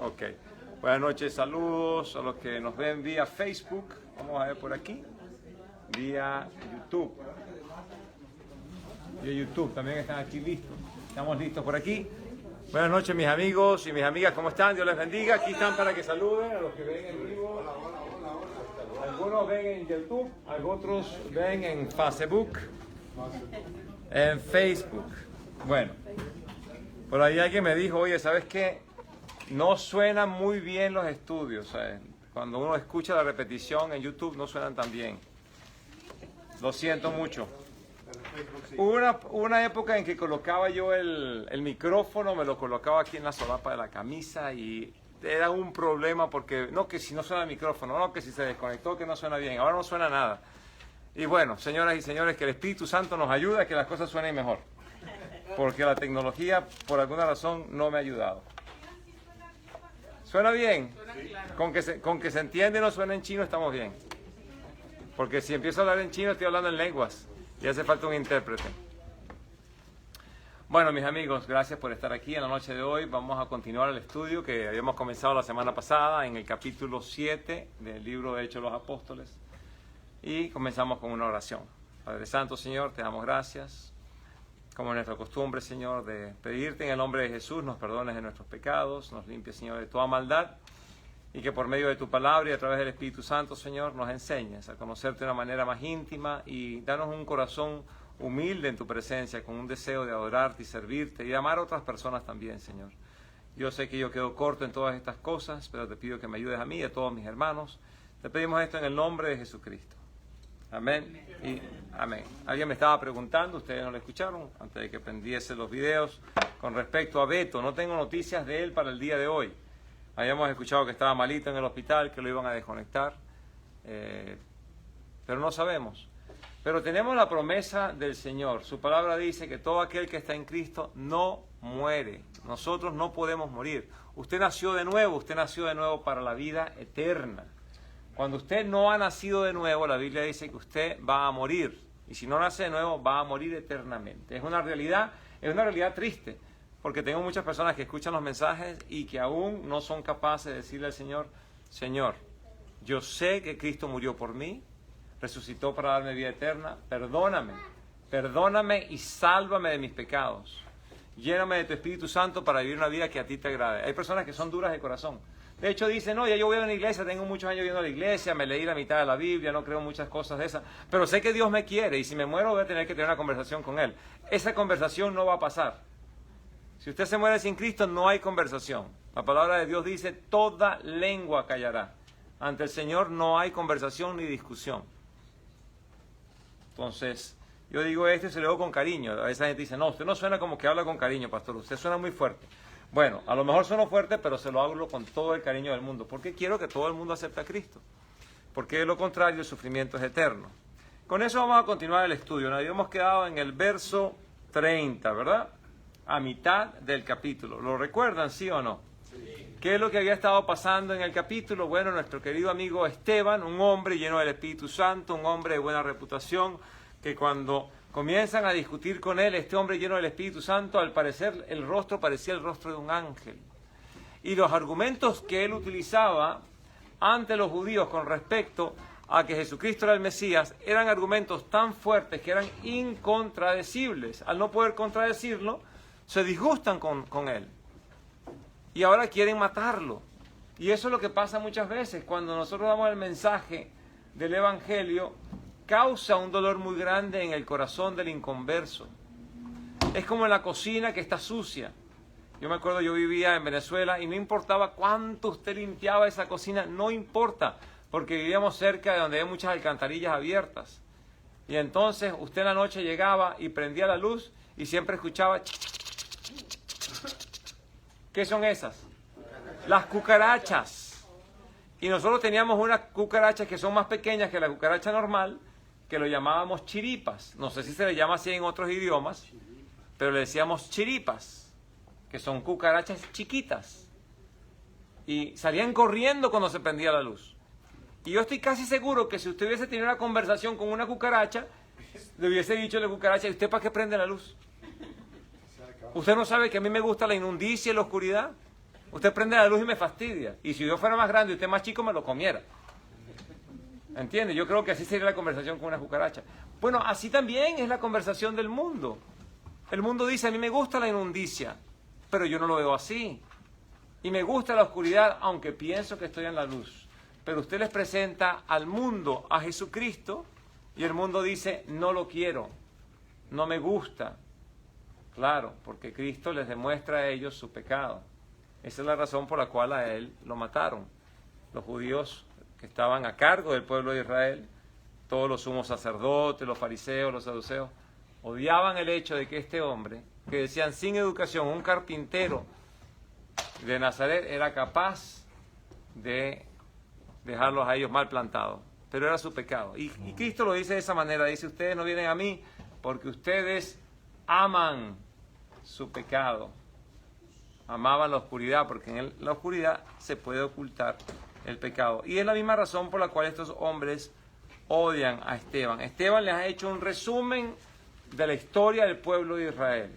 Ok. Buenas noches, saludos a los que nos ven vía Facebook. Vamos a ver por aquí. Vía YouTube. Vía YouTube también están aquí listos. Estamos listos por aquí. Buenas noches, mis amigos y mis amigas. ¿Cómo están? Dios les bendiga. Aquí están para que saluden a los que ven en vivo. Algunos ven en YouTube, otros ven en Facebook. En Facebook. Bueno. Por ahí alguien me dijo, oye, ¿sabes qué? No suenan muy bien los estudios. ¿Sabes? Cuando uno escucha la repetición en YouTube no suenan tan bien. Lo siento mucho. Hubo una época en que colocaba yo el micrófono, me lo colocaba aquí en la solapa de la camisa y era un problema porque, no, que si no suena el micrófono, no, que si se desconectó, que no suena bien. Ahora no suena nada. Y bueno, señoras y señores, que el Espíritu Santo nos ayude a que las cosas suenen mejor. Porque la tecnología, por alguna razón, no me ha ayudado. ¿Suena bien? Con que se entiende y no suena en chino, estamos bien. Porque si empiezo a hablar en chino, estoy hablando en lenguas. Y hace falta un intérprete. Bueno, mis amigos, gracias por estar aquí en la noche de hoy. Vamos a continuar el estudio que habíamos comenzado la semana pasada en el capítulo 7 del libro de Hechos de los Apóstoles. Y comenzamos con una oración. Padre Santo, Señor, te damos gracias. Como es nuestra costumbre, Señor, de pedirte en el nombre de Jesús, nos perdones de nuestros pecados, nos limpies, Señor, de toda maldad, y que por medio de tu palabra y a través del Espíritu Santo, Señor, nos enseñes a conocerte de una manera más íntima y danos un corazón humilde en tu presencia, con un deseo de adorarte y servirte y de amar a otras personas también, Señor. Yo sé que yo quedo corto en todas estas cosas, pero te pido que me ayudes a mí y a todos mis hermanos. Te pedimos esto en el nombre de Jesucristo. Amén y amén. Alguien me estaba preguntando, ustedes no lo escucharon, antes de que prendiese los videos, con respecto a Beto. No tengo noticias de él para el día de hoy. Habíamos escuchado que estaba malito en el hospital, que lo iban a desconectar, pero no sabemos. Pero tenemos la promesa del Señor. Su palabra dice que todo aquel que está en Cristo no muere. Nosotros no podemos morir. Usted nació de nuevo para la vida eterna. Cuando usted no ha nacido de nuevo, la Biblia dice que usted va a morir. Y si no nace de nuevo, va a morir eternamente. Es una realidad triste. Porque tengo muchas personas que escuchan los mensajes y que aún no son capaces de decirle al Señor, Señor, yo sé que Cristo murió por mí, resucitó para darme vida eterna, perdóname y sálvame de mis pecados. Lléname de tu Espíritu Santo para vivir una vida que a ti te agrade. Hay personas que son duras de corazón. De hecho dicen, no, ya yo voy a una iglesia, tengo muchos años yendo a la iglesia, me leí la mitad de la Biblia, no creo muchas cosas de esas, pero sé que Dios me quiere y si me muero voy a tener que tener una conversación con Él. Esa conversación no va a pasar. Si usted se muere sin Cristo, no hay conversación. La palabra de Dios dice, toda lengua callará. Ante el Señor no hay conversación ni discusión. Entonces, yo digo esto y se lo digo con cariño. A veces la gente dice, no, usted no suena como que habla con cariño, pastor, usted suena muy fuerte. Bueno, a lo mejor sueno fuerte, pero se lo hablo con todo el cariño del mundo, porque quiero que todo el mundo acepte a Cristo. Porque de lo contrario, el sufrimiento es eterno. Con eso vamos a continuar el estudio. Nos habíamos quedado en el verso 30, ¿verdad? A mitad del capítulo. ¿Lo recuerdan, sí o no? Sí. ¿Qué es lo que había estado pasando en el capítulo? Bueno, nuestro querido amigo Esteban, un hombre lleno del Espíritu Santo, un hombre de buena reputación, que cuando comienzan a discutir con él, este hombre lleno del Espíritu Santo, al parecer el rostro parecía el rostro de un ángel. Y los argumentos que él utilizaba ante los judíos con respecto a que Jesucristo era el Mesías, eran argumentos tan fuertes que eran incontradecibles. Al no poder contradecirlo, se disgustan con él. Y ahora quieren matarlo. Y eso es lo que pasa muchas veces. Cuando nosotros damos el mensaje del Evangelio, causa un dolor muy grande en el corazón del inconverso. Es como en la cocina que está sucia. Yo me acuerdo, yo vivía en Venezuela y no importaba cuánto usted limpiaba esa cocina, no importa, porque vivíamos cerca de donde hay muchas alcantarillas abiertas. Y entonces usted en la noche llegaba y prendía la luz y siempre escuchaba... ¿Qué son esas? Las cucarachas. Y nosotros teníamos unas cucarachas que son más pequeñas que la cucaracha normal, que lo llamábamos chiripas. No sé si se le llama así en otros idiomas, pero le decíamos chiripas, que son cucarachas chiquitas. Y salían corriendo cuando se prendía la luz. Y yo estoy casi seguro que si usted hubiese tenido una conversación con una cucaracha, le hubiese dicho a la cucaracha, ¿y usted para qué prende la luz? ¿Usted no sabe que a mí me gusta la inmundicia y la oscuridad? Usted prende la luz y me fastidia. Y si yo fuera más grande y usted más chico, me lo comiera. ¿Entiende? Yo creo que así sería la conversación con una cucaracha. Bueno, así también es la conversación del mundo. El mundo dice, a mí me gusta la inmundicia, pero yo no lo veo así. Y me gusta la oscuridad, aunque pienso que estoy en la luz. Pero usted les presenta al mundo a Jesucristo y el mundo dice, no lo quiero, no me gusta. Claro, porque Cristo les demuestra a ellos su pecado. Esa es la razón por la cual a él lo mataron. Los judíos que estaban a cargo del pueblo de Israel, todos los sumos sacerdotes, los fariseos, los saduceos, odiaban el hecho de que este hombre, que decían sin educación, un carpintero de Nazaret, era capaz de dejarlos a ellos mal plantados. Pero era su pecado. Y Cristo lo dice de esa manera, dice, ustedes no vienen a mí porque ustedes aman su pecado. Amaban la oscuridad, porque en la oscuridad se puede ocultar el pecado. Y es la misma razón por la cual estos hombres odian a Esteban. Esteban les ha hecho un resumen de la historia del pueblo de Israel,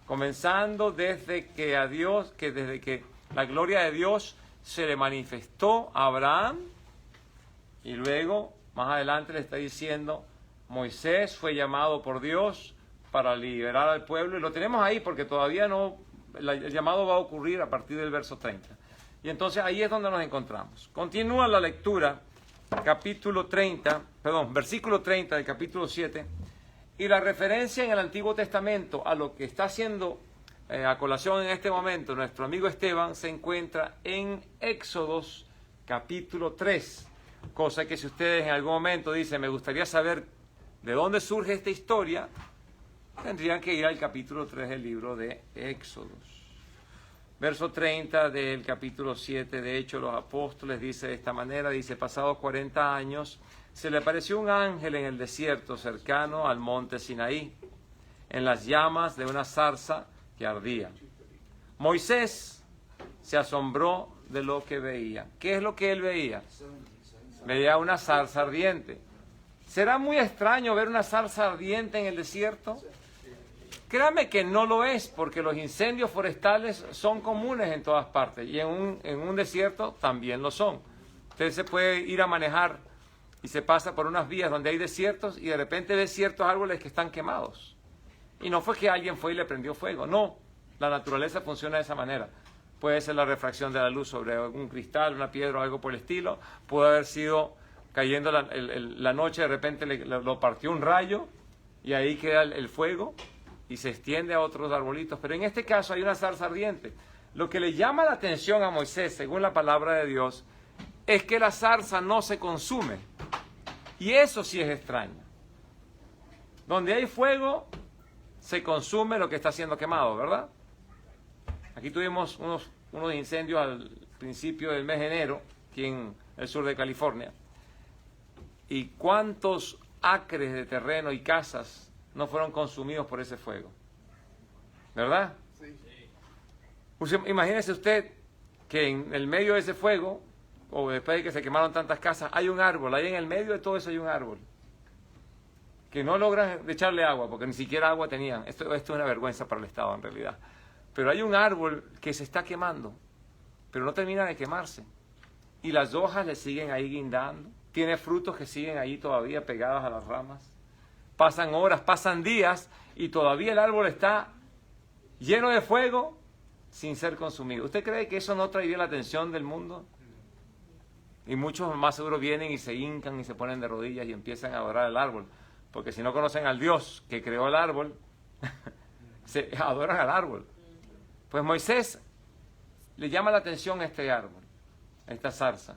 comenzando desde que la gloria de Dios se le manifestó a Abraham, y luego más adelante le está diciendo, Moisés fue llamado por Dios para liberar al pueblo, y lo tenemos ahí porque todavía no, el llamado va a ocurrir a partir del verso 30. Y entonces ahí es donde nos encontramos. Continúa la lectura, versículo 30 del capítulo 7, y la referencia en el Antiguo Testamento a lo que está haciendo a colación en este momento nuestro amigo Esteban se encuentra en Éxodos capítulo 3, cosa que si ustedes en algún momento dicen, me gustaría saber de dónde surge esta historia, tendrían que ir al capítulo 3 del libro de Éxodos. Verso 30 del capítulo 7 de Hechos de los Apóstoles dice de esta manera, dice, pasados 40 años, se le apareció un ángel en el desierto cercano al monte Sinaí, en las llamas de una zarza que ardía. Moisés se asombró de lo que veía. ¿Qué es lo que él veía? Veía una zarza ardiente. ¿Será muy extraño ver una zarza ardiente en el desierto? Créame que no lo es, porque los incendios forestales son comunes en todas partes y en un desierto también lo son. Usted se puede ir a manejar y se pasa por unas vías donde hay desiertos y de repente ve ciertos árboles que están quemados. Y no fue que alguien fue y le prendió fuego, no. La naturaleza funciona de esa manera. Puede ser la refracción de la luz sobre un cristal, una piedra o algo por el estilo. Puede haber sido cayendo la noche, de repente lo partió un rayo y ahí queda el fuego y se extiende a otros arbolitos. Pero en este caso hay una zarza ardiente. Lo que le llama la atención a Moisés, según la palabra de Dios, es que la zarza no se consume. Y eso sí es extraño. Donde hay fuego, se consume lo que está siendo quemado, ¿verdad? Aquí tuvimos unos incendios al principio del mes de enero, aquí en el sur de California. ¿Y cuántos acres de terreno y casas no fueron consumidos por ese fuego? ¿Verdad? Sí. Imagínese usted que en el medio de ese fuego, o después de que se quemaron tantas casas, hay un árbol. Ahí en el medio de todo eso hay un árbol que no logran echarle agua, porque ni siquiera agua tenían. Esto es una vergüenza para el Estado en realidad. Pero hay un árbol que se está quemando, pero no termina de quemarse. Y las hojas le siguen ahí guindando. Tiene frutos que siguen ahí todavía pegados a las ramas. Pasan horas, pasan días, y todavía el árbol está lleno de fuego sin ser consumido. ¿Usted cree que eso no traería la atención del mundo? Y muchos más seguro vienen y se hincan y se ponen de rodillas y empiezan a adorar el árbol. Porque si no conocen al Dios que creó el árbol, se adoran al árbol. Pues Moisés le llama la atención a este árbol, a esta zarza.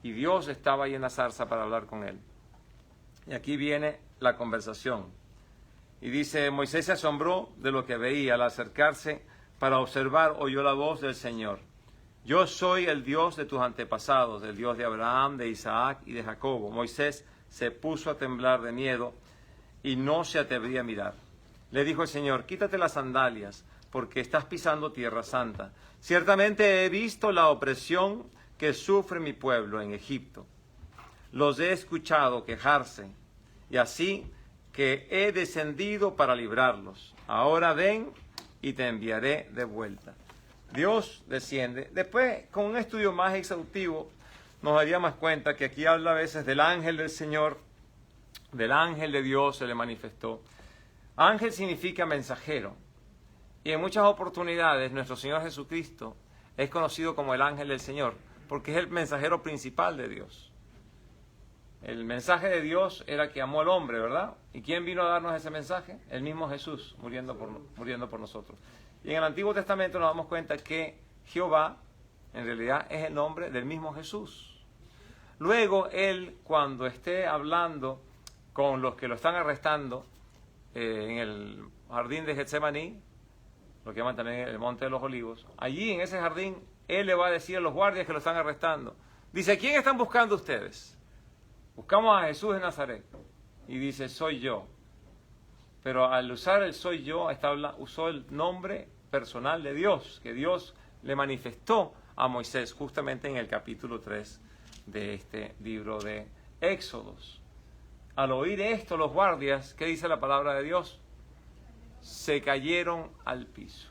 Y Dios estaba ahí en la zarza para hablar con él. Y aquí viene la conversación. Y dice, Moisés se asombró de lo que veía. Al acercarse para observar, oyó la voz del Señor. Yo soy el Dios de tus antepasados, el Dios de Abraham, de Isaac y de Jacobo. Moisés se puso a temblar de miedo y no se atrevía a mirar. Le dijo el Señor, quítate las sandalias, porque estás pisando tierra santa. Ciertamente he visto la opresión que sufre mi pueblo en Egipto. Los he escuchado quejarse, y así que he descendido para librarlos. Ahora ven y te enviaré de vuelta. Dios desciende. Después, con un estudio más exhaustivo, nos daríamos cuenta que aquí habla a veces del ángel del Señor, del ángel de Dios se le manifestó. Ángel significa mensajero. Y en muchas oportunidades nuestro Señor Jesucristo es conocido como el ángel del Señor, porque es el mensajero principal de Dios. El mensaje de Dios era que amó al hombre, ¿verdad? ¿Y quién vino a darnos ese mensaje? El mismo Jesús, muriendo por nosotros. Y en el Antiguo Testamento nos damos cuenta que Jehová, en realidad, es el nombre del mismo Jesús. Luego, Él, cuando esté hablando con los que lo están arrestando en el jardín de Getsemaní, lo que llaman también el Monte de los Olivos, allí en ese jardín, Él le va a decir a los guardias que lo están arrestando, dice, ¿quién están buscando ustedes? Buscamos a Jesús de Nazaret. Y dice, soy yo. Pero al usar el soy yo, usó el nombre personal de Dios, que Dios le manifestó a Moisés justamente en el capítulo 3 de este libro de Éxodos. Al oír esto, los guardias, ¿qué dice la palabra de Dios? Se cayeron al piso.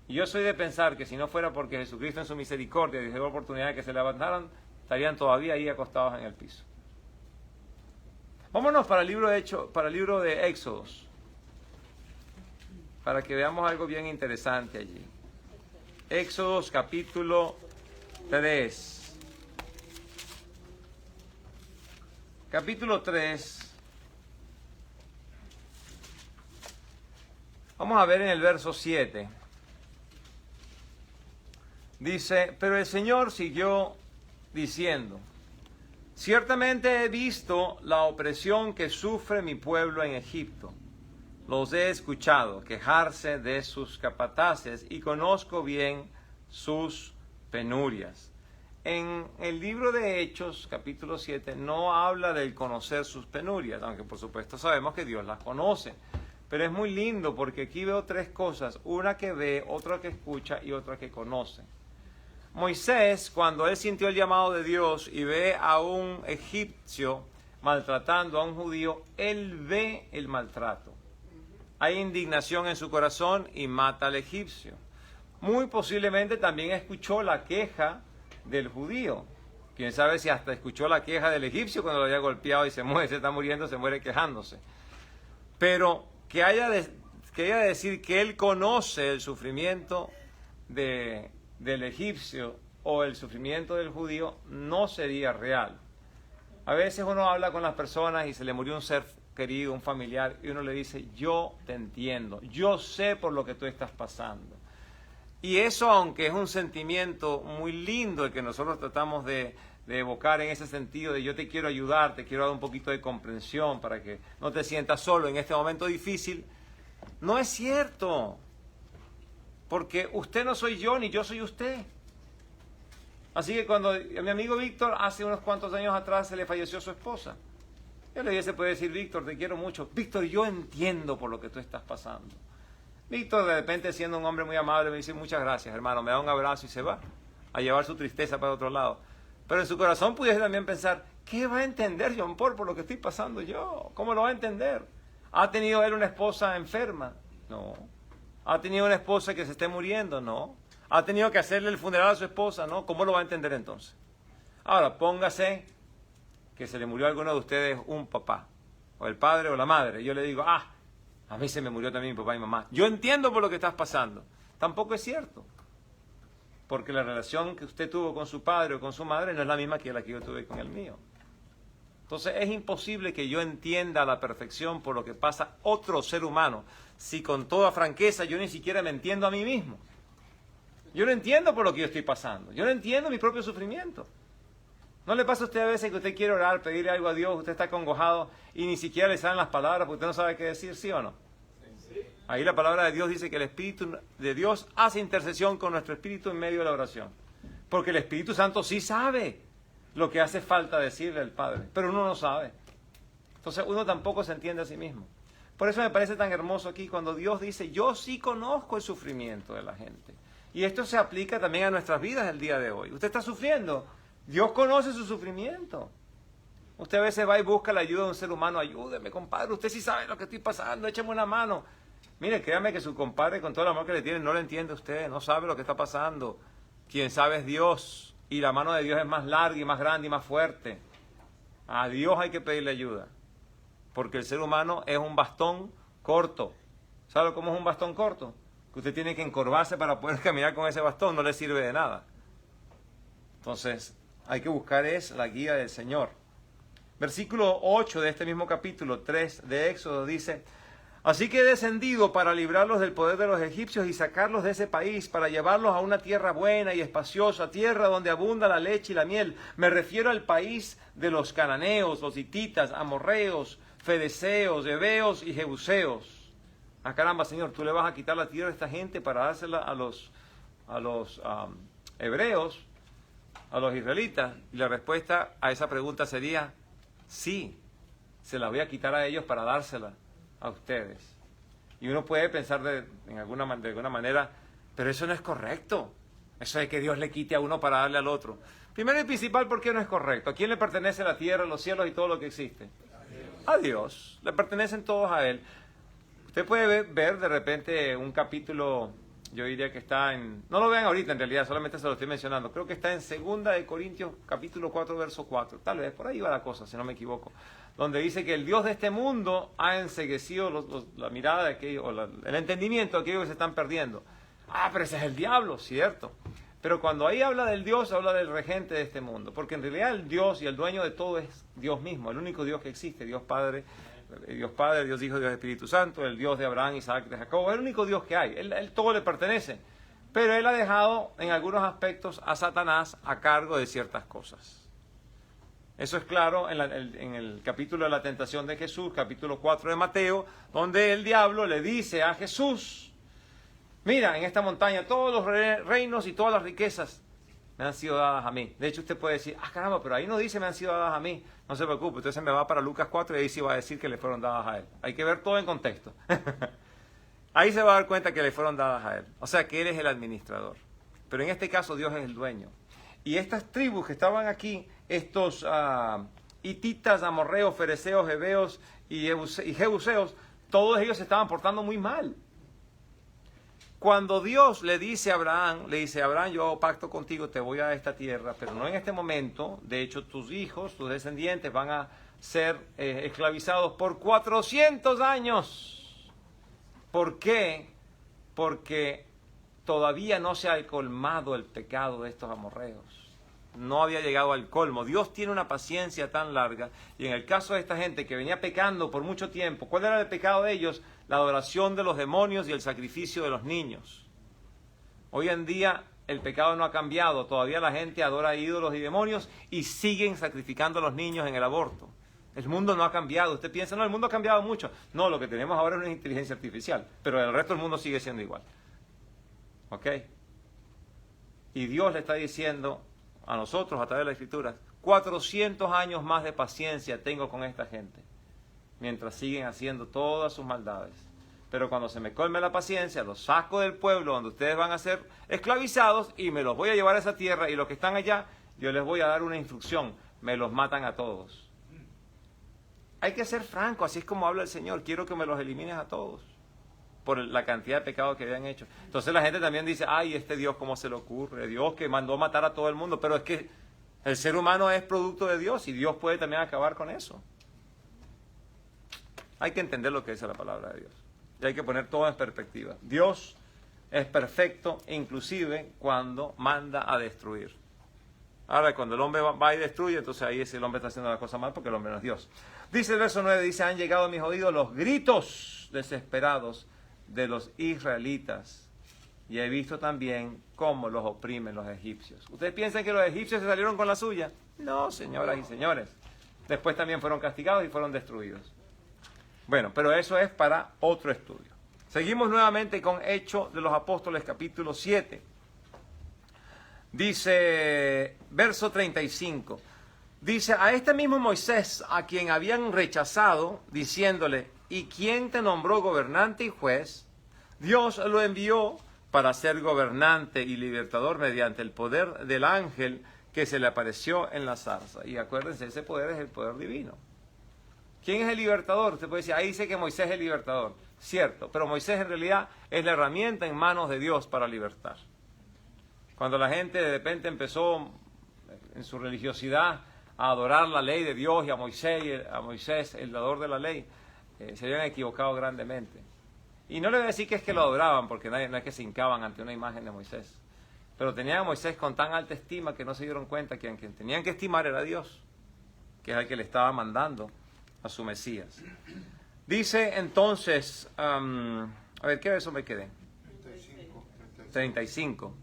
Y yo soy de pensar que si no fuera porque Jesucristo en su misericordia les dio la oportunidad de que se levantaran, estarían todavía ahí acostados en el piso. Vámonos para el libro de Éxodos, para que veamos algo bien interesante allí. Éxodos capítulo 3. Capítulo 3. Vamos a ver en el verso 7. Dice, pero el Señor siguió diciendo, ciertamente he visto la opresión que sufre mi pueblo en Egipto. Los he escuchado quejarse de sus capataces y conozco bien sus penurias. En el libro de Hechos, capítulo 7, no habla del conocer sus penurias, aunque por supuesto sabemos que Dios las conoce. Pero es muy lindo porque aquí veo tres cosas, una que ve, otra que escucha y otra que conoce. Moisés, cuando él sintió el llamado de Dios y ve a un egipcio maltratando a un judío, él ve el maltrato. Hay indignación en su corazón y mata al egipcio. Muy posiblemente también escuchó la queja del judío. Quién sabe si hasta escuchó la queja del egipcio cuando lo había golpeado y se está muriendo, se muere quejándose. Pero que haya de decir que él conoce el sufrimiento del egipcio o el sufrimiento del judío no sería real. A veces uno habla con las personas y se le murió un ser querido, un familiar, y uno le dice, yo te entiendo, yo sé por lo que tú estás pasando. Y eso, aunque es un sentimiento muy lindo el que nosotros tratamos de evocar en ese sentido de yo te quiero ayudar, te quiero dar un poquito de comprensión para que no te sientas solo en este momento difícil, no es cierto. Porque usted no soy yo, ni yo soy usted. Así que cuando a mi amigo Víctor, hace unos cuantos años atrás, se le falleció su esposa. Yo le hubiese podido decir, Víctor, te quiero mucho. Víctor, yo entiendo por lo que tú estás pasando. Víctor, de repente, siendo un hombre muy amable, me dice, muchas gracias, hermano. Me da un abrazo y se va a llevar su tristeza para otro lado. Pero en su corazón pudiese también pensar, ¿qué va a entender John Paul por lo que estoy pasando yo? ¿Cómo lo va a entender? ¿Ha tenido él una esposa enferma? No. ¿Ha tenido una esposa que se esté muriendo? No. ¿Ha tenido que hacerle el funeral a su esposa? No. ¿Cómo lo va a entender entonces? Ahora, póngase que se le murió a alguno de ustedes un papá, o el padre o la madre. Yo le digo, a mí se me murió también mi papá y mi mamá. Yo entiendo por lo que estás pasando. Tampoco es cierto. Porque la relación que usted tuvo con su padre o con su madre no es la misma que la que yo tuve con el mío. Entonces es imposible que yo entienda a la perfección por lo que pasa otro ser humano, si con toda franqueza yo ni siquiera me entiendo a mí mismo. Yo no entiendo por lo que yo estoy pasando. Yo no entiendo mi propio sufrimiento. ¿No le pasa a usted a veces que usted quiere orar, pedirle algo a Dios, usted está acongojado y ni siquiera le salen las palabras porque usted no sabe qué decir, sí o no? Ahí la palabra de Dios dice que el Espíritu de Dios hace intercesión con nuestro espíritu en medio de la oración. Porque el Espíritu Santo sí sabe lo que hace falta decirle al Padre, pero uno no sabe. Entonces uno tampoco se entiende a sí mismo. Por eso me parece tan hermoso aquí cuando Dios dice, yo sí conozco el sufrimiento de la gente. Y esto se aplica también a nuestras vidas el día de hoy. Usted está sufriendo, Dios conoce su sufrimiento. Usted a veces va y busca la ayuda de un ser humano, ayúdeme compadre, usted sí sabe lo que estoy pasando, écheme una mano. Mire, créame que su compadre, con todo el amor que le tiene, no le entiende a usted, no sabe lo que está pasando. Quien sabe es Dios, y la mano de Dios es más larga y más grande y más fuerte. A Dios hay que pedirle ayuda, porque el ser humano es un bastón corto. ¿Sabe cómo es un bastón corto? Que usted tiene que encorvarse para poder caminar con ese bastón, no le sirve de nada. Entonces, hay que buscar es la guía del Señor. Versículo 8 de este mismo capítulo 3 de Éxodo dice: así que he descendido para librarlos del poder de los egipcios y sacarlos de ese país, para llevarlos a una tierra buena y espaciosa, tierra donde abunda la leche y la miel. Me refiero al país de los cananeos, los hititas, amorreos, ferezeos, heveos y jebuseos. Ah, caramba, Señor, tú le vas a quitar la tierra a esta gente para dársela a los hebreos, a los israelitas. Y la respuesta a esa pregunta sería: sí, se la voy a quitar a ellos para dársela a ustedes. Y uno puede pensar de alguna manera, pero eso no es correcto. Eso de que Dios le quite a uno para darle al otro. Primero y principal, ¿por qué no es correcto? ¿A quién le pertenece la tierra, los cielos y todo lo que existe? A Dios. Le pertenecen todos a Él. Usted puede ver de repente un capítulo, yo diría que está en... No lo vean ahorita en realidad, solamente se lo estoy mencionando. Creo que está en 2 de Corintios, capítulo 4, verso 4. Tal vez, por ahí va la cosa, si no me equivoco. Donde dice que el Dios de este mundo ha enceguecido la mirada de aquellos, o el entendimiento de aquellos que se están perdiendo. Ah, pero ese es el diablo, cierto. Pero cuando ahí habla del Dios, habla del regente de este mundo. Porque en realidad el Dios y el dueño de todo es Dios mismo, el único Dios que existe, Dios Padre, Dios Hijo, Dios Espíritu Santo, el Dios de Abraham, Isaac, de Jacob, es el único Dios que hay. Él todo le pertenece. Pero Él ha dejado en algunos aspectos a Satanás a cargo de ciertas cosas. Eso es claro en el capítulo de la tentación de Jesús, capítulo 4 de Mateo, donde el diablo le dice a Jesús: mira, en esta montaña todos los reinos y todas las riquezas me han sido dadas a mí. De hecho, usted puede decir: ah, caramba, pero ahí no dice me han sido dadas a mí. No se preocupe, entonces me va para Lucas 4 y ahí sí va a decir que le fueron dadas a él. Hay que ver todo en contexto. Ahí se va a dar cuenta que le fueron dadas a él. O sea, que él es el administrador. Pero en este caso Dios es el dueño. Y estas tribus que estaban aquí, estos hititas, amorreos, fereceos, heveos y jebuseos, todos ellos se estaban portando muy mal. Cuando Dios le dice a Abraham, yo hago pacto contigo, te voy a esta tierra, pero no en este momento. De hecho, tus hijos, tus descendientes van a ser esclavizados por 400 años. ¿Por qué? Porque todavía no se ha colmado el pecado de estos amorreos. No había llegado al colmo. Dios tiene una paciencia tan larga. Y en el caso de esta gente que venía pecando por mucho tiempo, ¿cuál era el pecado de ellos? La adoración de los demonios y el sacrificio de los niños. Hoy en día el pecado no ha cambiado. Todavía la gente adora ídolos y demonios y siguen sacrificando a los niños en el aborto. El mundo no ha cambiado. Usted piensa, no, el mundo ha cambiado mucho. No, lo que tenemos ahora es una inteligencia artificial. Pero el resto del mundo sigue siendo igual. ¿Ok? Y Dios le está diciendo a nosotros a través de la Escritura: 400 años más de paciencia tengo con esta gente, mientras siguen haciendo todas sus maldades. Pero cuando se me colme la paciencia, los saco del pueblo donde ustedes van a ser esclavizados y me los voy a llevar a esa tierra, y los que están allá, yo les voy a dar una instrucción: me los matan a todos. Hay que ser franco, así es como habla el Señor: quiero que me los elimines a todos, por la cantidad de pecados que habían hecho. Entonces la gente también dice: ay, este Dios, ¿cómo se le ocurre? Dios que mandó matar a todo el mundo. Pero es que el ser humano es producto de Dios y Dios puede también acabar con eso. Hay que entender lo que dice la palabra de Dios. Y hay que poner todo en perspectiva. Dios es perfecto, inclusive cuando manda a destruir. Ahora, cuando el hombre va y destruye, entonces ahí el hombre está haciendo la cosa mal, porque el hombre no es Dios. Dice el verso 9, dice: han llegado a mis oídos los gritos desesperados de los israelitas, y he visto también cómo los oprimen los egipcios. ¿Ustedes piensan que los egipcios se salieron con la suya? No, señoras y señores. Después también fueron castigados y fueron destruidos. Bueno, pero eso es para otro estudio. Seguimos nuevamente con Hechos de los Apóstoles, capítulo 7. Dice, verso 35. Dice: a este mismo Moisés, a quien habían rechazado, diciéndole: ¿y quién te nombró gobernante y juez? Dios lo envió para ser gobernante y libertador mediante el poder del ángel que se le apareció en la zarza. Y acuérdense, ese poder es el poder divino. ¿Quién es el libertador? Usted puede decir: ahí dice que Moisés es el libertador. cierto, pero Moisés en realidad es la herramienta en manos de Dios para libertar. Cuando la gente de repente empezó en su religiosidad a adorar la ley de Dios y a Moisés, el dador de la ley, se habían equivocado grandemente. Y no le voy a decir que es que lo adoraban, porque no es que se hincaban ante una imagen de Moisés. Pero tenían a Moisés con tan alta estima que no se dieron cuenta que a quien tenían que estimar era Dios, que es el que le estaba mandando a su Mesías. Dice entonces, a ver, ¿qué verso me quedé? 35.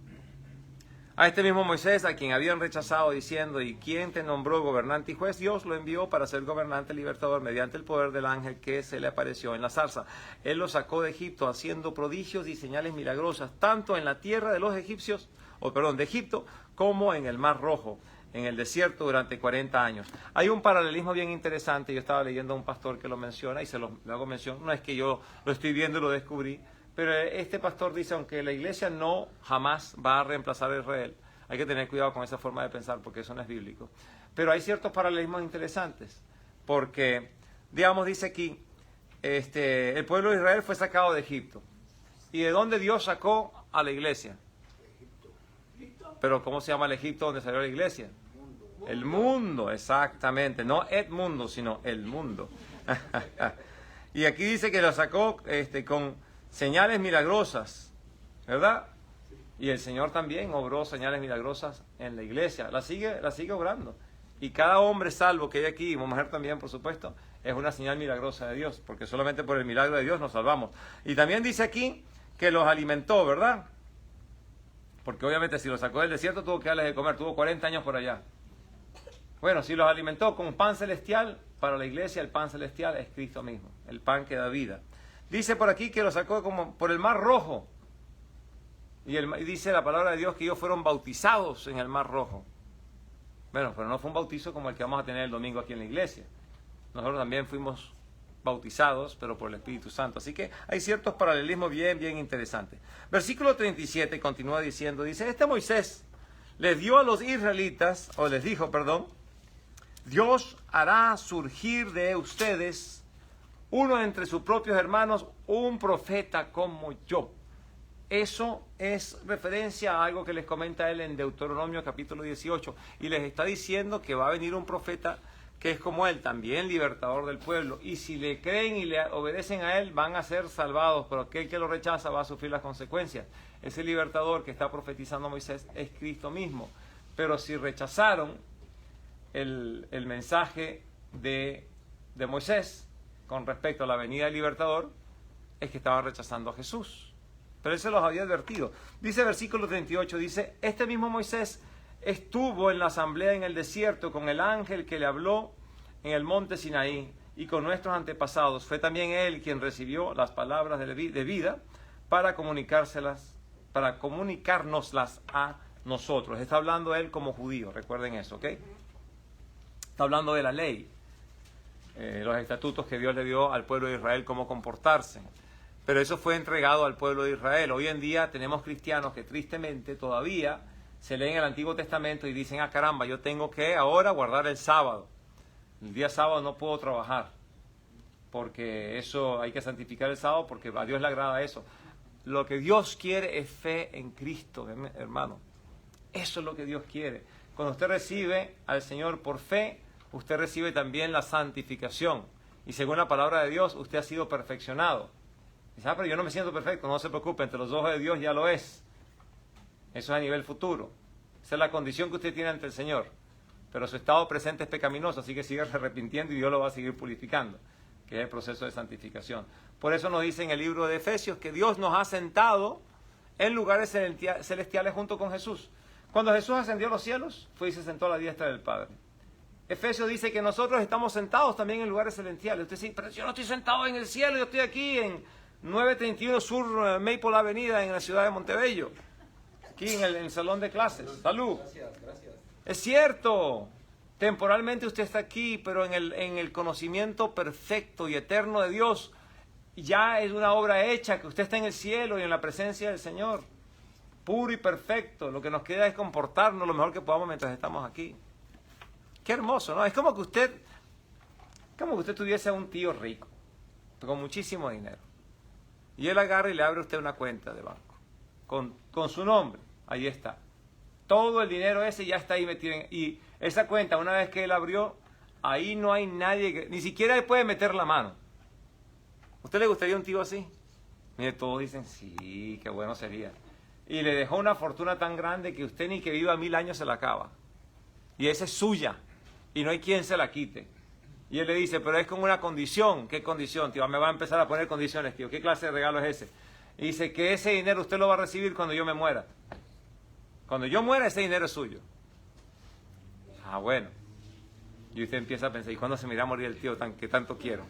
A este mismo Moisés, a quien habían rechazado diciendo, ¿y quién te nombró gobernante y juez? Dios lo envió para ser gobernante y libertador mediante el poder del ángel que se le apareció en la zarza. Él lo sacó de Egipto haciendo prodigios y señales milagrosas, tanto en la tierra de los egipcios, de Egipto, como en el Mar Rojo, en el desierto durante 40 años. Hay un paralelismo bien interesante. Yo estaba leyendo a un pastor que lo menciona y le hago mención. No es que yo lo estoy viendo y lo descubrí, pero este pastor dice, aunque la iglesia no jamás va a reemplazar a Israel, hay que tener cuidado con esa forma de pensar porque eso no es bíblico. Pero hay ciertos paralelismos interesantes, porque, digamos, dice aquí, el pueblo de Israel fue sacado de Egipto. ¿Y de dónde Dios sacó a la iglesia? Pero ¿cómo se llama el Egipto donde salió la iglesia? El mundo, exactamente. No el mundo, sino el mundo. Y aquí dice que lo sacó con señales milagrosas, ¿verdad? Y el Señor también obró señales milagrosas en la iglesia. La sigue obrando. Y cada hombre salvo que hay aquí, y mujer también, por supuesto, es una señal milagrosa de Dios, porque solamente por el milagro de Dios nos salvamos. Y también dice aquí que los alimentó, ¿verdad? Porque obviamente si los sacó del desierto tuvo que darles de comer, tuvo 40 años por allá. Bueno, si los alimentó con pan celestial, para la iglesia el pan celestial es Cristo mismo, el pan que da vida. Dice por aquí que los sacó como por el Mar Rojo. Y dice la palabra de Dios que ellos fueron bautizados en el Mar Rojo. Bueno, pero no fue un bautizo como el que vamos a tener el domingo aquí en la iglesia. Nosotros también fuimos bautizados, pero por el Espíritu Santo. Así que hay ciertos paralelismos bien interesantes. Versículo 37 continúa diciendo, dice, Moisés les dijo, Dios hará surgir de ustedes uno entre sus propios hermanos, un profeta como yo. Eso es referencia a algo que les comenta él en Deuteronomio capítulo 18. Y les está diciendo que va a venir un profeta que es como él, también libertador del pueblo. Y si le creen y le obedecen a él, van a ser salvados. Pero aquel que lo rechaza va a sufrir las consecuencias. Ese libertador que está profetizando Moisés es Cristo mismo. Pero si rechazaron el mensaje de Moisés con respecto a la venida del libertador, es que estaban rechazando a Jesús. Pero él se los había advertido. Dice versículo 38, dice, este mismo Moisés estuvo en la asamblea en el desierto con el ángel que le habló en el monte Sinaí y con nuestros antepasados. Fue también él quien recibió las palabras de vida para comunicárnoslas a nosotros. Está hablando él como judío, recuerden eso, ¿ok? Está hablando de la ley, los estatutos que Dios le dio al pueblo de Israel, cómo comportarse. Pero eso fue entregado al pueblo de Israel. Hoy en día tenemos cristianos que tristemente todavía se leen el Antiguo Testamento y dicen, caramba, yo tengo que ahora guardar el sábado. El día sábado no puedo trabajar, porque eso hay que santificar el sábado, porque a Dios le agrada eso. Lo que Dios quiere es fe en Cristo, hermano. Eso es lo que Dios quiere. Cuando usted recibe al Señor por fe, usted recibe también la santificación. Y según la palabra de Dios, usted ha sido perfeccionado. Dice, pero yo no me siento perfecto. No se preocupe, entre los ojos de Dios ya lo es. Eso es a nivel futuro. Esa es la condición que usted tiene ante el Señor. Pero su estado presente es pecaminoso, así que sigue arrepintiendo y Dios lo va a seguir purificando, que es el proceso de santificación. Por eso nos dice en el libro de Efesios que Dios nos ha sentado en lugares celestiales junto con Jesús. Cuando Jesús ascendió a los cielos, fue y se sentó a la diestra del Padre. Efesios dice que nosotros estamos sentados también en lugares celestiales. Usted dice, pero yo no estoy sentado en el cielo, yo estoy aquí en 931 Sur Maple Avenida en la ciudad de Montebello. Aquí en el salón de clases. Salud. Gracias. Es cierto. Temporalmente usted está aquí, pero en el conocimiento perfecto y eterno de Dios, ya es una obra hecha, que usted está en el cielo y en la presencia del Señor. Puro y perfecto. Lo que nos queda es comportarnos lo mejor que podamos mientras estamos aquí. Qué hermoso, ¿no? Es como que usted tuviese a un tío rico, con muchísimo dinero. Y él agarra y le abre a usted una cuenta de banco. Con su nombre. Ahí está. Todo el dinero ese ya está ahí metido. Y esa cuenta, una vez que él abrió, ahí no hay nadie, ni siquiera él puede meter la mano. ¿Usted le gustaría un tío así? Mire, todos dicen, sí, qué bueno sería. Y le dejó una fortuna tan grande que usted ni que viva 1000 años se la acaba. Y esa es suya. Y no hay quien se la quite. Y él le dice, pero es con una condición. ¿Qué condición, tío? Me va a empezar a poner condiciones, tío. ¿Qué clase de regalo es ese? Y dice que ese dinero usted lo va a recibir cuando yo me muera. Cuando yo muera, ese dinero es suyo. Ah, bueno. Y usted empieza a pensar, ¿y cuándo se me irá a morir el tío que tanto quiero?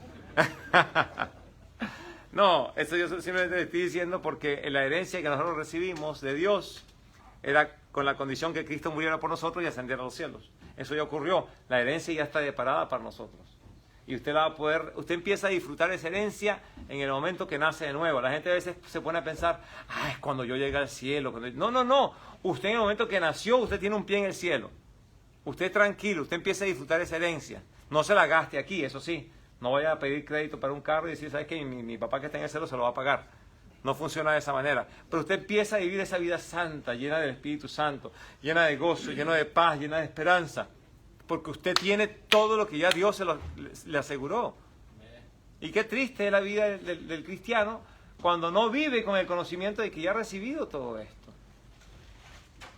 No, eso yo simplemente le estoy diciendo porque la herencia que nosotros recibimos de Dios era con la condición que Cristo muriera por nosotros y ascendiera a los cielos. Eso ya ocurrió. La herencia ya está preparada para nosotros. Y usted la va a poder, usted empieza a disfrutar esa herencia en el momento que nace de nuevo. La gente a veces se pone a pensar, es cuando yo llegue al cielo. No. Usted en el momento que nació, usted tiene un pie en el cielo. Usted tranquilo, usted empieza a disfrutar esa herencia. No se la gaste aquí, eso sí. No vaya a pedir crédito para un carro y decir, ¿sabes qué? Mi papá que está en el cielo se lo va a pagar. No funciona de esa manera. Pero usted empieza a vivir esa vida santa, llena del Espíritu Santo, llena de gozo, llena de paz, llena de esperanza. Porque usted tiene todo lo que ya Dios le aseguró. Y qué triste es la vida del cristiano cuando no vive con el conocimiento de que ya ha recibido todo esto.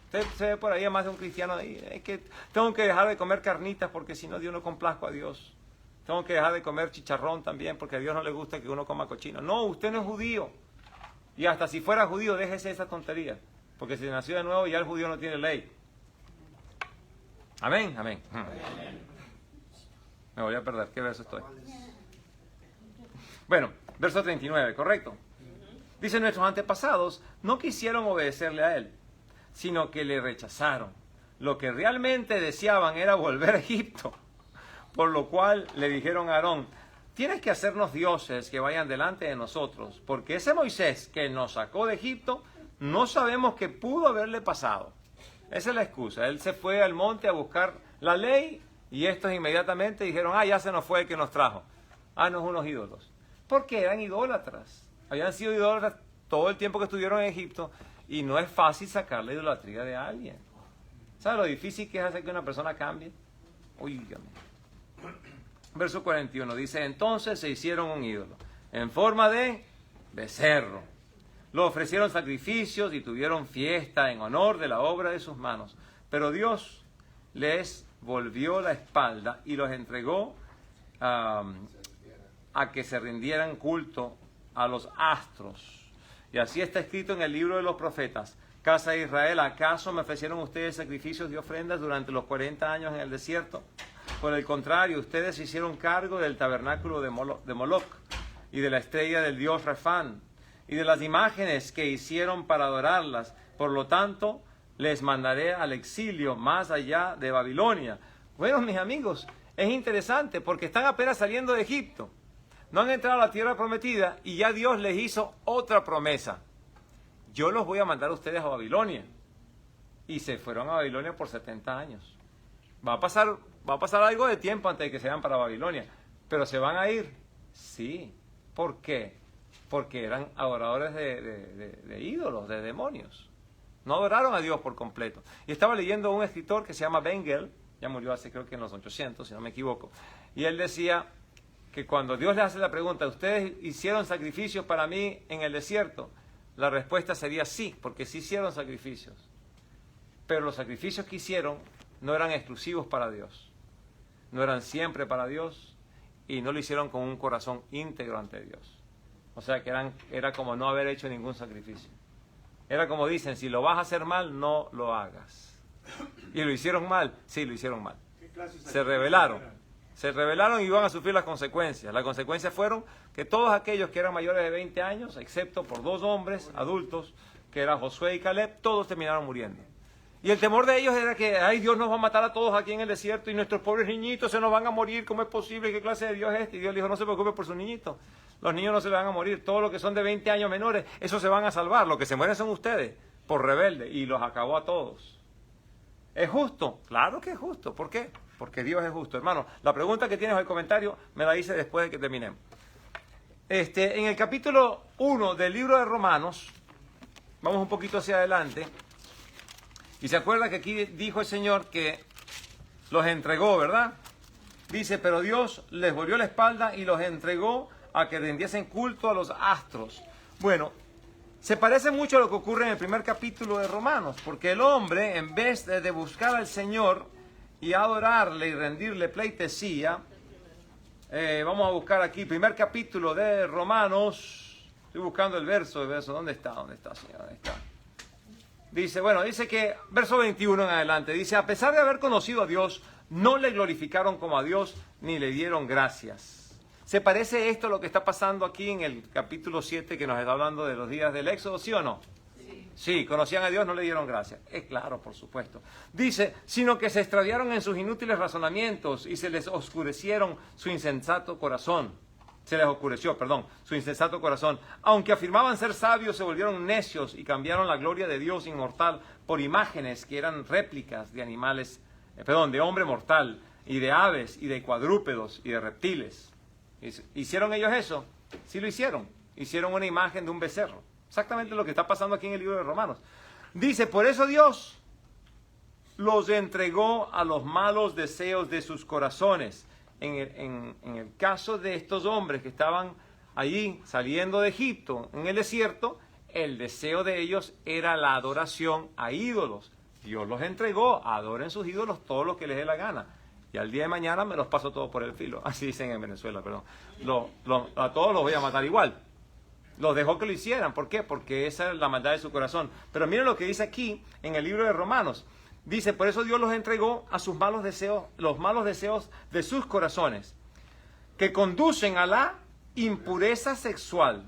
Usted se ve por ahí a más de un cristiano ahí, es que tengo que dejar de comer carnitas porque si no Dios no complazco a Dios. Tengo que dejar de comer chicharrón también porque a Dios no le gusta que uno coma cochino. No, usted no es judío. Y hasta si fuera judío, déjese esa tontería. Porque si nació de nuevo, ya el judío no tiene ley. Amén, amén. Me voy a perder. ¿Qué verso estoy? Bueno, verso 39, ¿correcto? Dice, nuestros antepasados no quisieron obedecerle a él, sino que le rechazaron. Lo que realmente deseaban era volver a Egipto. Por lo cual le dijeron a Aarón, tienes que hacernos dioses que vayan delante de nosotros, porque ese Moisés que nos sacó de Egipto, no sabemos qué pudo haberle pasado. Esa es la excusa. Él se fue al monte a buscar la ley y estos inmediatamente dijeron, ya se nos fue el que nos trajo. No es unos ídolos. Porque eran idólatras. Habían sido idólatras todo el tiempo que estuvieron en Egipto y no es fácil sacar la idolatría de alguien. ¿Sabe lo difícil que es hacer que una persona cambie? Óigame. Verso 41 dice, entonces se hicieron un ídolo en forma de becerro. Lo ofrecieron sacrificios y tuvieron fiesta en honor de la obra de sus manos. Pero Dios les volvió la espalda y los entregó a que se rindieran culto a los astros. Y así está escrito en el libro de los profetas. Casa de Israel, ¿acaso me ofrecieron ustedes sacrificios y ofrendas durante los 40 años en el desierto? Por el contrario, ustedes se hicieron cargo del tabernáculo de Moloc y de la estrella del dios Refán y de las imágenes que hicieron para adorarlas. Por lo tanto, les mandaré al exilio más allá de Babilonia. Bueno, mis amigos, es interesante porque están apenas saliendo de Egipto. No han entrado a la tierra prometida y ya Dios les hizo otra promesa. Yo los voy a mandar a ustedes a Babilonia. Y se fueron a Babilonia por 70 años. Va a pasar algo de tiempo antes de que se vayan para Babilonia. Pero ¿se van a ir? Sí. ¿Por qué? Porque eran adoradores de ídolos, de demonios. No adoraron a Dios por completo. Y estaba leyendo un escritor que se llama Bengel, ya murió hace creo que en los 800, si no me equivoco. Y él decía que cuando Dios le hace la pregunta, ¿ustedes hicieron sacrificios para mí en el desierto? La respuesta sería sí, porque sí hicieron sacrificios. Pero los sacrificios que hicieron no eran exclusivos para Dios. No eran siempre para Dios y no lo hicieron con un corazón íntegro ante Dios. O sea que era como no haber hecho ningún sacrificio. Era como dicen, si lo vas a hacer mal, no lo hagas. ¿Y lo hicieron mal? Sí, lo hicieron mal. Se rebelaron y iban a sufrir las consecuencias. Las consecuencias fueron que todos aquellos que eran mayores de 20 años, excepto por 2 hombres adultos, que eran Josué y Caleb, todos terminaron muriendo. Y el temor de ellos era que, Dios nos va a matar a todos aquí en el desierto y nuestros pobres niñitos se nos van a morir. ¿Cómo es posible? ¿Qué clase de Dios es este? Y Dios le dijo, no se preocupe por sus niñitos. Los niños no se le van a morir. Todos los que son de 20 años menores, esos se van a salvar. Los que se mueren son ustedes, por rebeldes. Y los acabó a todos. ¿Es justo? Claro que es justo. ¿Por qué? Porque Dios es justo. Hermano, la pregunta que tienes en el comentario me la hice después de que terminemos. En el capítulo 1 del libro de Romanos, vamos un poquito hacia adelante, y se acuerda que aquí dijo el Señor que los entregó, ¿verdad? Dice, pero Dios les volvió la espalda y los entregó a que rindiesen culto a los astros. Bueno, se parece mucho a lo que ocurre en el primer capítulo de Romanos, porque el hombre, en vez de buscar al Señor y adorarle y rendirle pleitesía, vamos a buscar aquí, primer capítulo de Romanos, estoy buscando el verso, ¿dónde está, Señor? ¿Dónde está? Dice que, verso 21 en adelante, dice, a pesar de haber conocido a Dios, no le glorificaron como a Dios, ni le dieron gracias. ¿Se parece esto a lo que está pasando aquí en el capítulo 7 que nos está hablando de los días del Éxodo, sí o no? Sí, conocían a Dios, no le dieron gracias. Es claro, por supuesto. Dice, sino que se extraviaron en sus inútiles razonamientos y se les oscurecieron su insensato corazón. Se les oscureció, perdón, su insensato corazón. Aunque afirmaban ser sabios, se volvieron necios y cambiaron la gloria de Dios inmortal por imágenes que eran réplicas de animales, de hombre mortal, y de aves, y de cuadrúpedos, y de reptiles. ¿Hicieron ellos eso? Sí lo hicieron. Hicieron una imagen de un becerro. Exactamente lo que está pasando aquí en el libro de Romanos. Dice, por eso Dios los entregó a los malos deseos de sus corazones. En el caso de estos hombres que estaban allí saliendo de Egipto, en el desierto, el deseo de ellos era la adoración a ídolos. Dios los entregó, adoren sus ídolos todo lo que les dé la gana. Y al día de mañana me los paso todos por el filo. Así dicen en Venezuela, perdón. A todos los voy a matar igual. Los dejó que lo hicieran. ¿Por qué? Porque esa es la maldad de su corazón. Pero miren lo que dice aquí en el libro de Romanos. Dice, por eso Dios los entregó a sus malos deseos, los malos deseos de sus corazones, que conducen a la impureza sexual.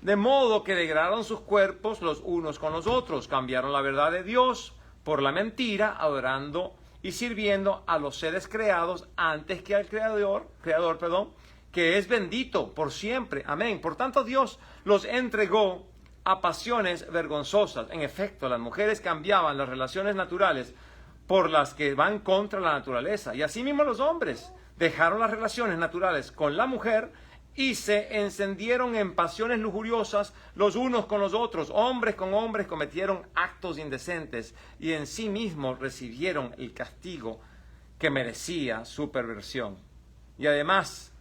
De modo que degradaron sus cuerpos los unos con los otros. Cambiaron la verdad de Dios por la mentira, adorando y sirviendo a los seres creados antes que al creador, que es bendito por siempre. Amén. Por tanto, Dios los entregó a pasiones vergonzosas. En efecto, las mujeres cambiaban las relaciones naturales por las que van contra la naturaleza. Y asimismo los hombres dejaron las relaciones naturales con la mujer y se encendieron en pasiones lujuriosas los unos con los otros. Hombres con hombres cometieron actos indecentes y en sí mismos recibieron el castigo que merecía su perversión. Y además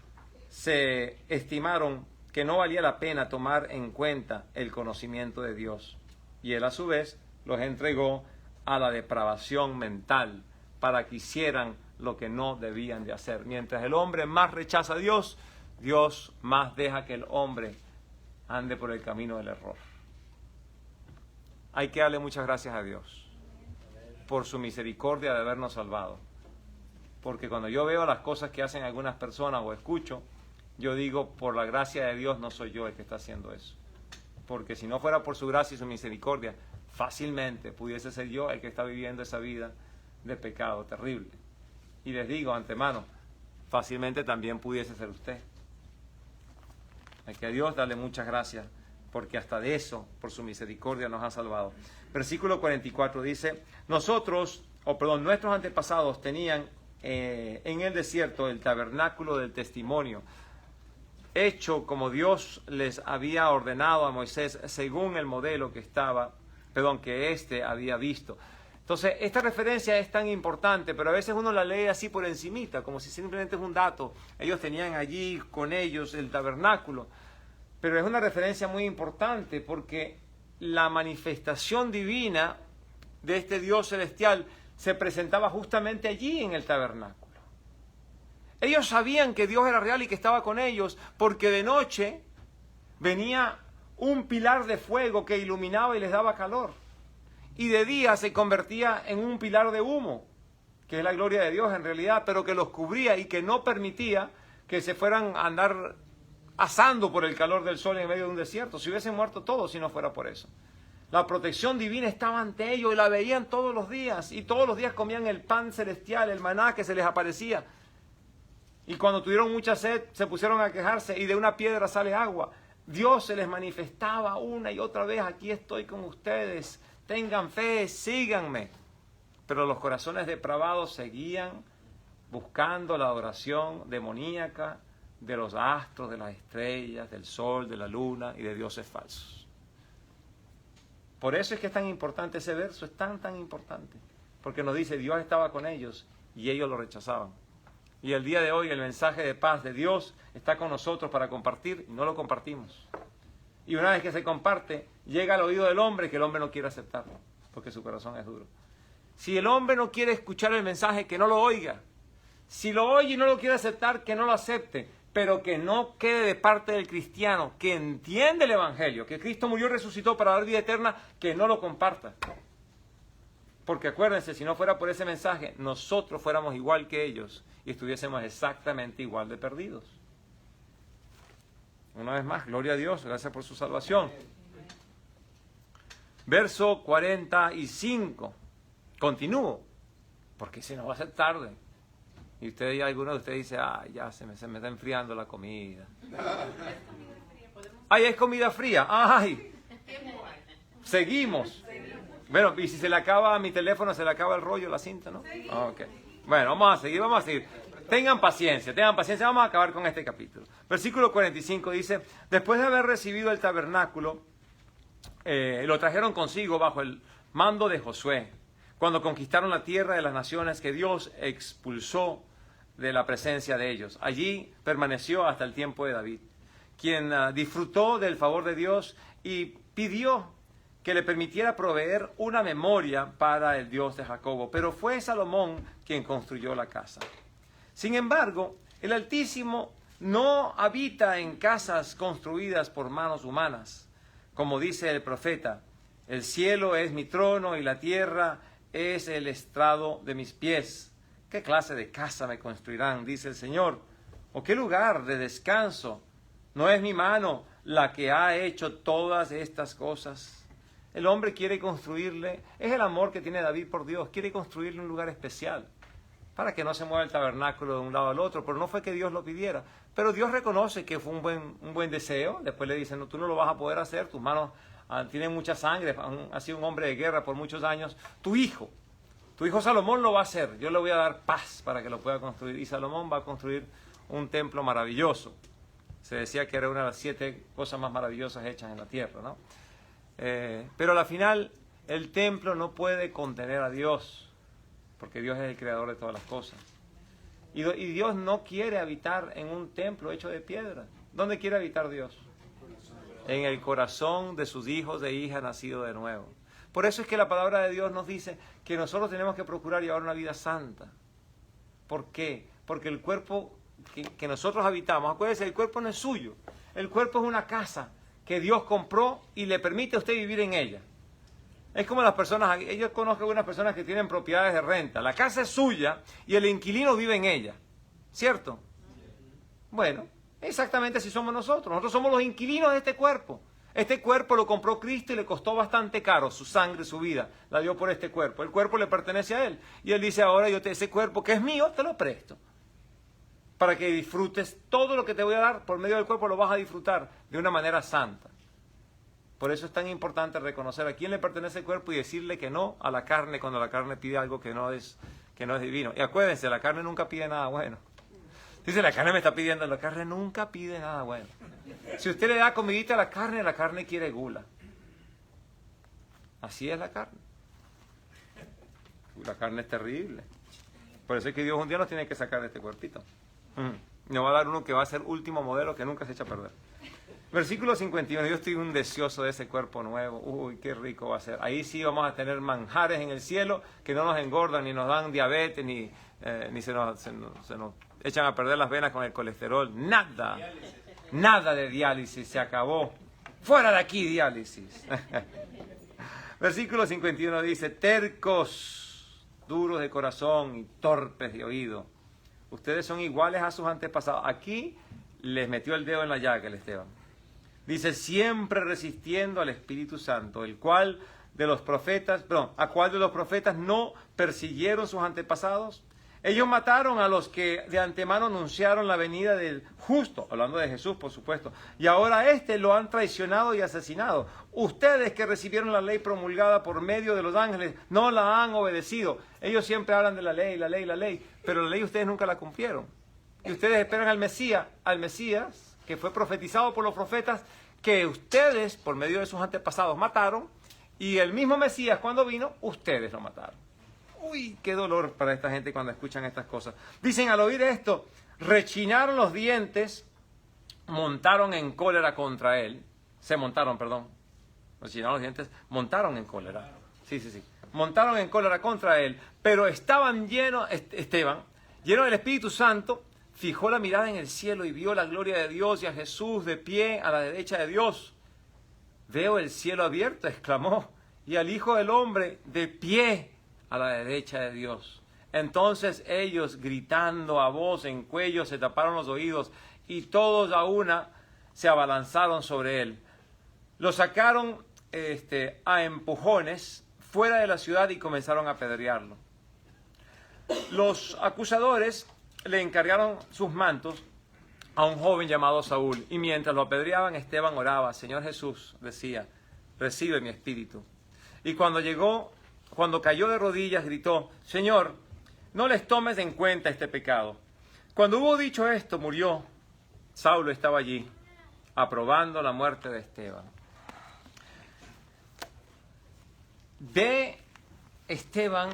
se estimaron que no valía la pena tomar en cuenta el conocimiento de Dios. Y Él a su vez los entregó a la depravación mental para que hicieran lo que no debían de hacer. Mientras el hombre más rechaza a Dios, Dios más deja que el hombre ande por el camino del error. Hay que darle muchas gracias a Dios por su misericordia de habernos salvado. Porque cuando yo veo las cosas que hacen algunas personas o escucho, yo digo, por la gracia de Dios no soy yo el que está haciendo eso. Porque si no fuera por su gracia y su misericordia, fácilmente pudiese ser yo el que está viviendo esa vida de pecado terrible. Y les digo antemano, fácilmente también pudiese ser usted. Hay que a Dios darle muchas gracias, porque hasta de eso, por su misericordia, nos ha salvado. Versículo 44 dice, nuestros antepasados tenían en el desierto el tabernáculo del testimonio, hecho como Dios les había ordenado a Moisés, según el modelo que éste había visto. Entonces, esta referencia es tan importante, pero a veces uno la lee así por encimita, como si simplemente es un dato. Ellos tenían allí con ellos el tabernáculo, pero es una referencia muy importante porque la manifestación divina de este Dios celestial se presentaba justamente allí en el tabernáculo. Ellos sabían que Dios era real y que estaba con ellos, porque de noche venía un pilar de fuego que iluminaba y les daba calor. Y de día se convertía en un pilar de humo, que es la gloria de Dios en realidad, pero que los cubría y que no permitía que se fueran a andar asando por el calor del sol en medio de un desierto. Si hubiesen muerto todos si no fuera por eso. La protección divina estaba ante ellos y la veían todos los días. Y todos los días comían el pan celestial, el maná que se les aparecía. Y cuando tuvieron mucha sed, se pusieron a quejarse y de una piedra sale agua. Dios se les manifestaba una y otra vez, aquí estoy con ustedes, tengan fe, síganme. Pero los corazones depravados seguían buscando la adoración demoníaca de los astros, de las estrellas, del sol, de la luna y de dioses falsos. Por eso es que es tan importante ese verso, es tan importante. Porque nos dice, Dios estaba con ellos y ellos lo rechazaban. Y el día de hoy el mensaje de paz de Dios está con nosotros para compartir y no lo compartimos. Y una vez que se comparte, llega al oído del hombre que el hombre no quiere aceptarlo, porque su corazón es duro. Si el hombre no quiere escuchar el mensaje, que no lo oiga. Si lo oye y no lo quiere aceptar, que no lo acepte. Pero que no quede de parte del cristiano, que entiende el Evangelio, que Cristo murió y resucitó para dar vida eterna, que no lo comparta. Porque acuérdense, si no fuera por ese mensaje, nosotros fuéramos igual que ellos y estuviésemos exactamente igual de perdidos. Una vez más, gloria a Dios, gracias por su salvación. Verso 45. Continúo, porque si no va a ser tarde. Y ustedes, algunos de ustedes dicen, ya se me está enfriando la comida. Ay, es comida fría. Ay, seguimos. Bueno, y si se le acaba a mi teléfono, se le acaba el rollo, la cinta, ¿no? Okay. Bueno, vamos a seguir. Tengan paciencia, vamos a acabar con este capítulo. Versículo 45 dice, después de haber recibido el tabernáculo, lo trajeron consigo bajo el mando de Josué, cuando conquistaron la tierra de las naciones que Dios expulsó de la presencia de ellos. Allí permaneció hasta el tiempo de David, quien disfrutó del favor de Dios y pidió que le permitiera proveer una memoria para el Dios de Jacobo. Pero fue Salomón quien construyó la casa. Sin embargo, el Altísimo no habita en casas construidas por manos humanas. Como dice el profeta, el cielo es mi trono y la tierra es el estrado de mis pies. ¿Qué clase de casa me construirán? Dice el Señor. ¿O qué lugar de descanso? ¿No es mi mano la que ha hecho todas estas cosas? El hombre quiere construirle, es el amor que tiene David por Dios, quiere construirle un lugar especial para que no se mueva el tabernáculo de un lado al otro, pero no fue que Dios lo pidiera. Pero Dios reconoce que fue un buen deseo. Después le dice, no, tú no lo vas a poder hacer, tus manos tienen mucha sangre, has sido un hombre de guerra por muchos años. Tu hijo Salomón lo va a hacer, yo le voy a dar paz para que lo pueda construir. Y Salomón va a construir un templo maravilloso. Se decía que era una de las 7 cosas más maravillosas hechas en la tierra, ¿no? Pero al final el templo no puede contener a Dios, porque Dios es el creador de todas las cosas. Y Dios no quiere habitar en un templo hecho de piedra. ¿Dónde quiere habitar Dios? En el corazón de sus hijos e hijas nacidos de nuevo. Por eso es que la palabra de Dios nos dice que nosotros tenemos que procurar llevar una vida santa. ¿Por qué? Porque el cuerpo que nosotros habitamos, acuérdense, el cuerpo no es suyo. El cuerpo es una casa que Dios compró y le permite a usted vivir en ella. Es como las personas, yo conozco algunas personas que tienen propiedades de renta. La casa es suya y el inquilino vive en ella. ¿Cierto? Bueno, exactamente así somos nosotros. Nosotros somos los inquilinos de este cuerpo. Este cuerpo lo compró Cristo y le costó bastante caro. Su sangre, su vida, la dio por este cuerpo. El cuerpo le pertenece a Él. Y Él dice, ahora ese cuerpo que es mío, te lo presto. Para que disfrutes todo lo que te voy a dar por medio del cuerpo, lo vas a disfrutar de una manera santa. Por eso es tan importante reconocer a quién le pertenece el cuerpo y decirle que no a la carne cuando la carne pide algo que no es divino. Y acuérdense, la carne nunca pide nada bueno. Dice, la carne me está pidiendo, la carne nunca pide nada bueno. Si usted le da comidita a la carne quiere gula. Así es la carne. La carne es terrible. Por eso es que Dios un día nos tiene que sacar de este cuerpito. Nos va a dar uno que va a ser último modelo, que nunca se echa a perder. Versículo 51, yo estoy un deseoso de ese cuerpo nuevo. Uy, qué rico va a ser. Ahí sí vamos a tener manjares en el cielo que no nos engordan, ni nos dan diabetes, ni se nos echan a perder las venas con el colesterol. Nada, nada de diálisis, se acabó. Fuera de aquí, diálisis. Versículo 51 dice, tercos, duros de corazón y torpes de oído. Ustedes son iguales a sus antepasados. Aquí les metió el dedo en la llaga el Esteban. Dice, siempre resistiendo al Espíritu Santo, ¿a cuál de los profetas no persiguieron sus antepasados? Ellos mataron a los que de antemano anunciaron la venida del justo, hablando de Jesús, por supuesto, y ahora a este lo han traicionado y asesinado. Ustedes que recibieron la ley promulgada por medio de los ángeles, no la han obedecido. Ellos siempre hablan de la ley, pero la ley ustedes nunca la cumplieron. y ustedes esperan al Mesías, que fue profetizado por los profetas, que ustedes, por medio de sus antepasados, mataron, y el mismo Mesías, cuando vino, ustedes lo mataron. Uy, qué dolor para esta gente cuando escuchan estas cosas. Dicen, al oír esto, rechinaron los dientes, montaron en cólera contra él. Rechinaron los dientes, montaron en cólera. Sí. Montaron en cólera contra él, pero Esteban, lleno del Espíritu Santo, fijó la mirada en el cielo y vio la gloria de Dios y a Jesús de pie a la derecha de Dios. Veo el cielo abierto, exclamó, y al Hijo del Hombre de pie a la derecha de Dios. Entonces ellos, gritando a voz en cuello, se taparon los oídos y todos a una se abalanzaron sobre él. Lo sacaron a empujones fuera de la ciudad y comenzaron a apedrearlo. Los acusadores le encargaron sus mantos a un joven llamado Saúl, y mientras lo apedreaban, Esteban oraba: Señor Jesús, decía, recibe mi espíritu. Y cuando cayó de rodillas, gritó: Señor, no les tomes en cuenta este pecado. Cuando hubo dicho esto, murió. Saulo estaba allí, aprobando la muerte de Esteban. Ve Esteban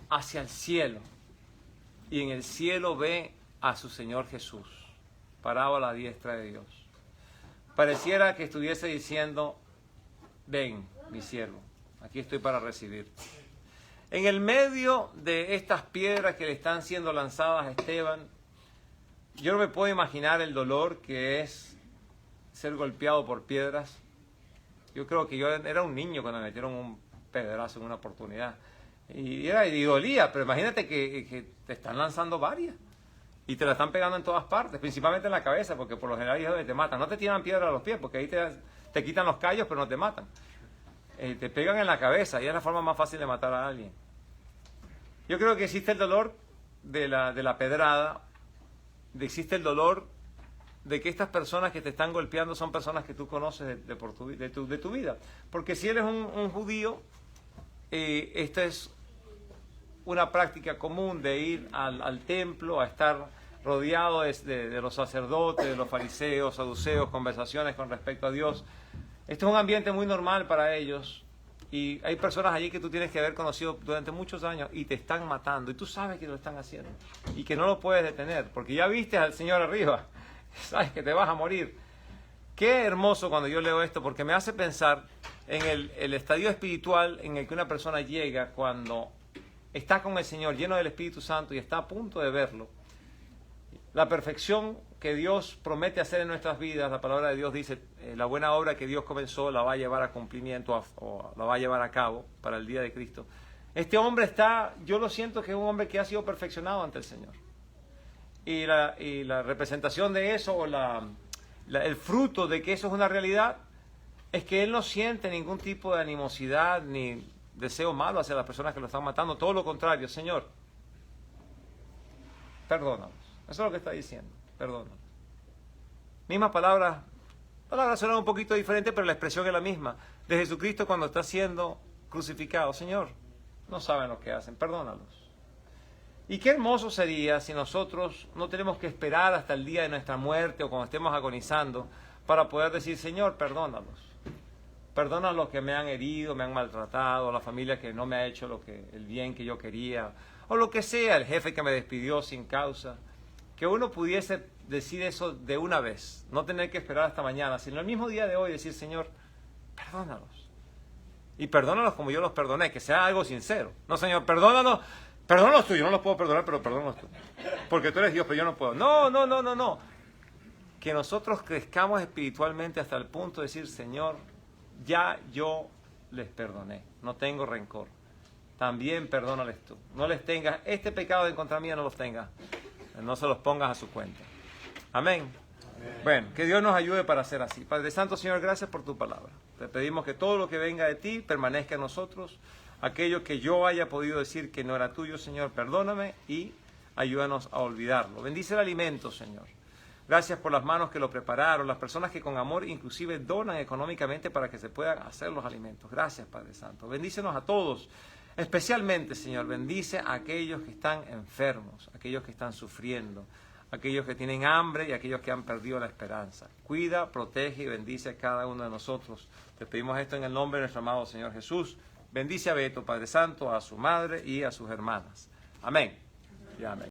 hacia el cielo, y en el cielo ve a su Señor Jesús, parado a la diestra de Dios. Pareciera que estuviese diciendo: ven, mi siervo, aquí estoy para recibir. En el medio de estas piedras que le están siendo lanzadas a Esteban, yo no me puedo imaginar el dolor que es ser golpeado por piedras. Yo creo que yo era un niño cuando me metieron un pedrazo en una oportunidad. Y dolía, pero imagínate que te están lanzando varias. Y te la están pegando en todas partes, principalmente en la cabeza, porque por lo general es donde te matan. No te tiran piedras a los pies, porque ahí te quitan los callos, pero no te matan. Te pegan en la cabeza, y es la forma más fácil de matar a alguien. Yo creo que existe el dolor de la pedrada, existe el dolor de que estas personas que te están golpeando son personas que tú conoces de tu vida. Porque si eres un judío, esta es una práctica común de ir al templo, a estar rodeado de los sacerdotes, de los fariseos, saduceos, conversaciones con respecto a Dios. Este es un ambiente muy normal para ellos, y hay personas allí que tú tienes que haber conocido durante muchos años y te están matando, y tú sabes que lo están haciendo y que no lo puedes detener porque ya viste al Señor arriba, sabes que te vas a morir. Qué hermoso cuando yo leo esto, porque me hace pensar en el estadio espiritual en el que una persona llega cuando está con el Señor, lleno del Espíritu Santo, y está a punto de verlo. La perfección que Dios promete hacer en nuestras vidas, la palabra de Dios dice, la buena obra que Dios comenzó la va a llevar a cumplimiento, o la va a llevar a cabo para el día de Cristo. Este hombre yo lo siento que es un hombre que ha sido perfeccionado ante el Señor. Y la representación de eso, o el fruto de que eso es una realidad, es que él no siente ningún tipo de animosidad ni deseo malo hacia las personas que lo están matando. Todo lo contrario: Señor, perdónalos. Eso es lo que está diciendo, perdónalos. Mismas palabras suenan un poquito diferentes, pero la expresión es la misma. De Jesucristo cuando está siendo crucificado: Señor, no saben lo que hacen, perdónalos. Y qué hermoso sería si nosotros no tenemos que esperar hasta el día de nuestra muerte o cuando estemos agonizando para poder decir: Señor, perdónalos. Perdona a los que me han herido, me han maltratado, a la familia que no me ha hecho el bien que yo quería, o lo que sea, el jefe que me despidió sin causa. Que uno pudiese decir eso de una vez, no tener que esperar hasta mañana, sino el mismo día de hoy decir: Señor, perdónalos. Y perdónalos como yo los perdoné, que sea algo sincero. No, Señor, perdónalos tú, yo no los puedo perdonar, pero perdónalos tú. Porque tú eres Dios, pero yo no puedo. No. Que nosotros crezcamos espiritualmente hasta el punto de decir: Señor, ya yo les perdoné, no tengo rencor. También perdónales tú. No les tengas, este pecado en contra mía no los tengas. No se los pongas a su cuenta. Amén. Bueno, que Dios nos ayude para ser así. Padre Santo, Señor, gracias por tu palabra. Te pedimos que todo lo que venga de ti permanezca en nosotros. Aquello que yo haya podido decir que no era tuyo, Señor, perdóname y ayúdanos a olvidarlo. Bendice el alimento, Señor. Gracias por las manos que lo prepararon, las personas que con amor inclusive donan económicamente para que se puedan hacer los alimentos. Gracias, Padre Santo. Bendícenos a todos. Especialmente, Señor, bendice a aquellos que están enfermos, aquellos que están sufriendo, aquellos que tienen hambre y aquellos que han perdido la esperanza. Cuida, protege y bendice a cada uno de nosotros. Te pedimos esto en el nombre de nuestro amado Señor Jesús. Bendice a Beto, Padre Santo, a su madre y a sus hermanas. Amén. Y amén.